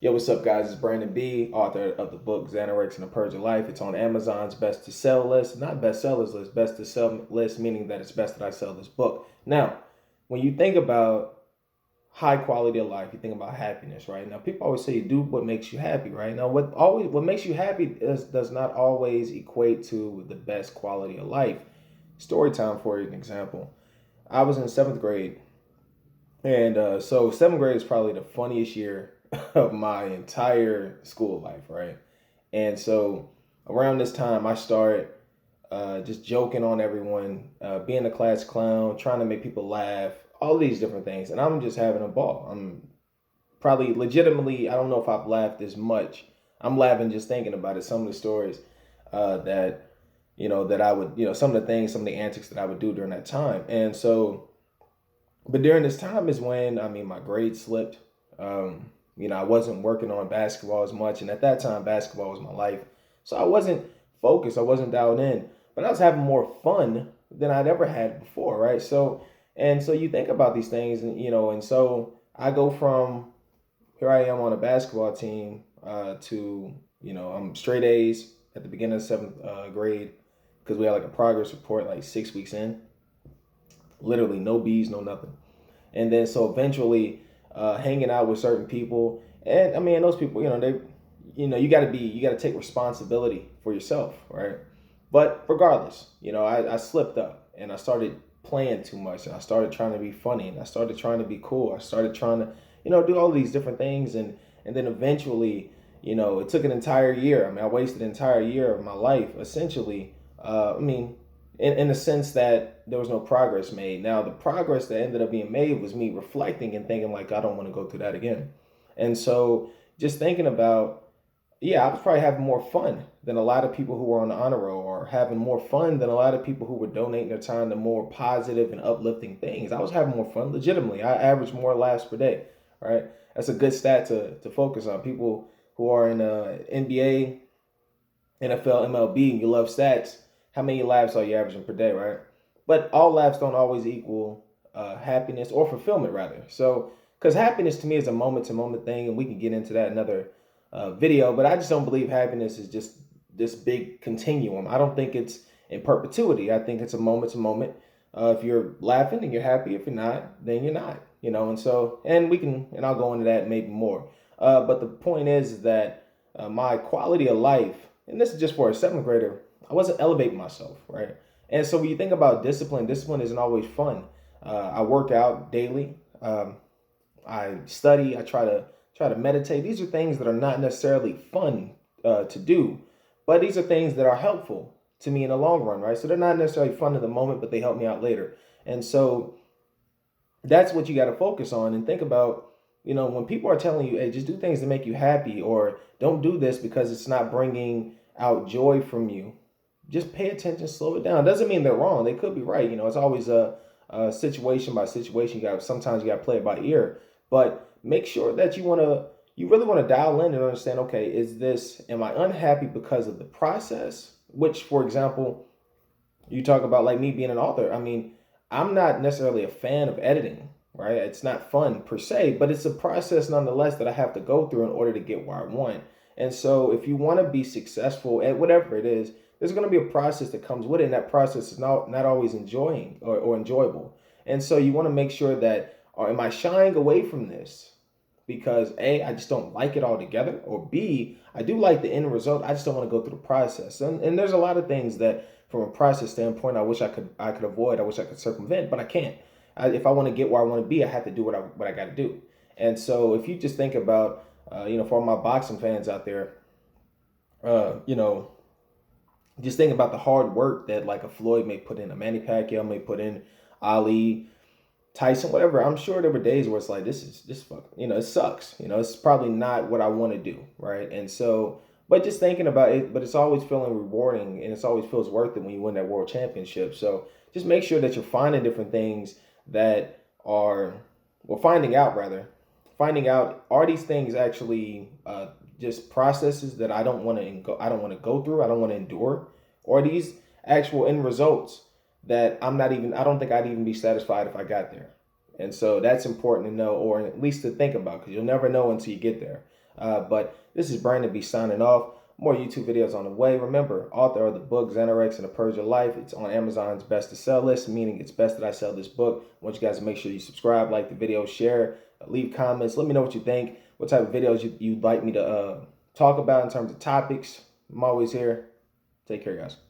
Yo, what's up, guys? It's Brandon B, author of the book Xanarex and the Purge of Life. It's on Amazon's best to sell list, not best sellers list, best to sell list, meaning that it's best that I sell this book. Now, when you think about high quality of life, you think about happiness, right? Now, people always say do what makes you happy, right? Now, what makes you happy does not always equate to the best quality of life. Story time for you, an example. I was in seventh grade, and so seventh grade is probably the funniest year of my entire school life, right? And so around this time, I started just joking on everyone, being a class clown, trying to make people laugh, all these different things. And I'm just having a ball. I'm probably legitimately, I don't know if I've laughed as much. I'm laughing just thinking about it. Some of the stories that I would, some of the things, some of the antics that I would do during that time. And so, but during this time is when, my grades slipped. I wasn't working on basketball as much. And at that time, basketball was my life. So I wasn't focused. I wasn't dialed in. But I was having more fun than I'd ever had before, right? So you think about these things, and so I go from here I am on a basketball team to, I'm straight A's at the beginning of seventh grade because we had like a progress report like 6 weeks in. Literally no B's, no nothing. And then so eventually hanging out with certain people, and those people, you got to take responsibility for yourself, right? But regardless, I slipped up and I started playing too much, and I started trying to be funny, and I started trying to be cool. I started trying to, do all these different things, and then eventually, it took an entire year. I wasted an entire year of my life essentially. In the sense that there was no progress made. Now, the progress that ended up being made was me reflecting and thinking like, I don't want to go through that again. And so just thinking about, yeah, I was probably having more fun than a lot of people who were on the honor roll, or having more fun than a lot of people who were donating their time to more positive and uplifting things. I was having more fun legitimately. I averaged more laughs per day, right? That's a good stat to focus on. People who are in NBA, NFL, MLB, and you love stats, how many laughs are you averaging per day, right? But all laughs don't always equal happiness or fulfillment, rather. So, because happiness to me is a moment to moment thing, and we can get into that another video, but I just don't believe happiness is just this big continuum. I don't think it's in perpetuity. I think it's a moment to moment. If you're laughing, then you're happy. If you're not, then you're not. And I'll go into that maybe more. But the point is that my quality of life, and this is just for a seventh grader, I wasn't elevating myself, right? And so when you think about discipline, discipline isn't always fun. I work out daily. I study. I try to meditate. These are things that are not necessarily fun to do, but these are things that are helpful to me in the long run, right? So they're not necessarily fun in the moment, but they help me out later. And so that's what you got to focus on and think about. When people are telling you, hey, just do things to make you happy, or don't do this because it's not bringing out joy from you, just pay attention, slow it down. Doesn't mean they're wrong. They could be right. It's always a situation by situation. Sometimes you got to play it by ear, but make sure that you really want to dial in and understand. Okay, am I unhappy because of the process? Which, for example, you talk about like me being an author. I'm not necessarily a fan of editing, right? It's not fun per se, but it's a process nonetheless that I have to go through in order to get where I want. And so if you want to be successful at whatever it is, there's going to be a process that comes with it, and that process is not always enjoying or enjoyable. And so you want to make sure that, or am I shying away from this because A, I just don't like it altogether, or B, I do like the end result, I just don't want to go through the process. And there's a lot of things that from a process standpoint I wish I could avoid, I wish I could circumvent, but I can't. If I want to get where I want to be, I have to do what I got to do. And so if you just think about, for all my boxing fans out there, uh, you know, just think about the hard work that like a Floyd may put in, a Manny Pacquiao may put in, Ali, Tyson, whatever. I'm sure there were days where it's like, this fuck, it sucks. It's probably not what I want to do, right? And so, but just thinking about it, but it's always feeling rewarding, and it's always feels worth it when you win that world championship. So just make sure that you're finding different things that are, well, finding out, are these things actually just processes that I don't want to go through, I don't want to endure, or are these actual end results that I don't think I'd even be satisfied if I got there. And so that's important to know, or at least to think about, because you'll never know until you get there. But this is Brandon B signing off. More YouTube videos on the way. Remember, author of the book Xanarex and the Purge of Life. It's on Amazon's best to sell list, meaning it's best that I sell this book. I want you guys to make sure you subscribe, like the video, share, leave comments. Let me know what you think, what type of videos you'd like me to talk about in terms of topics. I'm always here. Take care, guys.